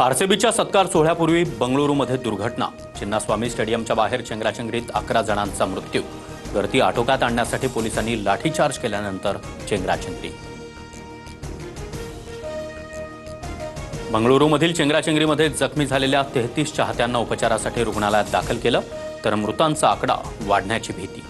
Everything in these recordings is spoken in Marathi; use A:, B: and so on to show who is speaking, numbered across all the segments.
A: आरसीबीच्या सत्कार सोहळ्यापूर्वी बंगळुरूमध्ये दुर्घटना। चिन्नास्वामी स्टेडियमच्या बाहेर चेंगराचेंगरीत 11 जणांचा मृत्यू। गर्दी आटोक्यात आणण्यासाठी पोलिसांनी लाठीचार्ज केल्यानंतर चेंगराचेंगरी। बंगळुरूमधील चेंगराचेंगरीमध्ये जखमी झालेल्या 33 चाहत्यांना उपचारासाठी रुग्णालयात दाखल केलं, तर मृतांचा आकडा वाढण्याची भीती।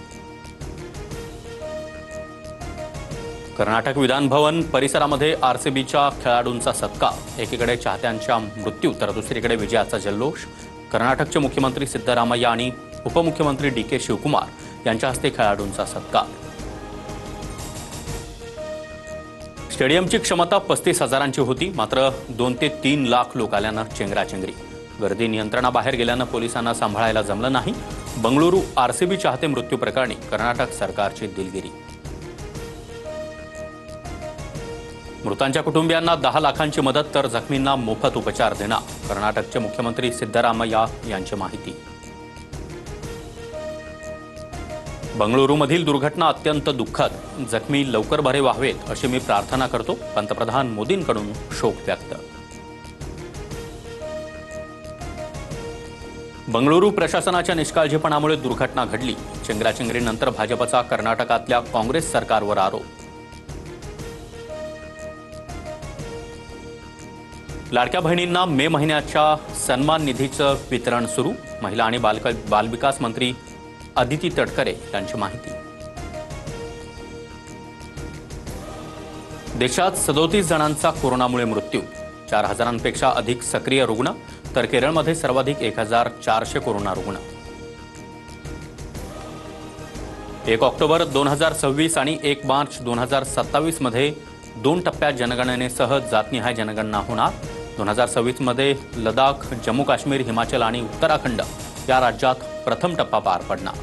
A: कर्नाटक विधान भवन परिसरामध्ये आरसीबीच्या खेळाडूंचा सत्कार। एकीकडे चाहत्यांच्या मृत्यू तर दुसरीकडे विजयाचा जल्लोष। कर्नाटकचे मुख्यमंत्री सिद्धरामय्या आणि उपमुख्यमंत्री डी.के. शिवकुमार यांच्या हस्ते खेळाडूंचा सत्कार। स्टेडियमची क्षमता 35,000ची होती, मात्र 2 ते 3 लाख लोक आल्यानं चेंगराचेंगरी। गर्दी नियंत्रणाबाहेर गेल्यानं पोलिसांना सांभाळायला जमलं नाही। बंगळुरू आरसीबी चाहते मृत्यू प्रकरणी कर्नाटक सरकारची दिलगिरी। मृतांच्या कुटुंबियांना 10 लाखांची मदत तर जखमींना मोफत उपचार देणार। कर्नाटकचे मुख्यमंत्री सिद्धरामय्या यांची माहिती। बंगळुरूमधील दुर्घटना अत्यंत दुःखद। जखमी लवकर बरे व्हावेत अशी मी प्रार्थना करतो। पंतप्रधान मोदींकडून शोक व्यक्त। बंगळुरू प्रशासनाच्या निष्काळजीपणामुळे दुर्घटना घडली। चेंगराचेंगरीनंतर भाजपचा कर्नाटकातल्या काँग्रेस सरकारवर आरोप। लाडक्या बहिणींना मे महिन्याच्या सन्मान निधीचं वितरण सुरू। महिला आणि बालविकास मंत्री अदिती तटकरे यांची माहिती। देशात 37 जणांचा कोरोनामुळे मृत्यू। 4,000पेक्षा अधिक सक्रिय रुग्ण, तर केरळमध्ये सर्वाधिक 1,400 कोरोना रुग्ण। 1 ऑक्टोबर 2026 आणि 1 मार्च 2027 मध्ये 2 टप्प्यात जनगणनेसह जातनिहाय जनगणना होणार। 2026 मध्ये लडाख, जम्मू काश्मीर, हिमाचल आणि उत्तराखंड या राज्यात प्रथम टप्पा पार पडणार।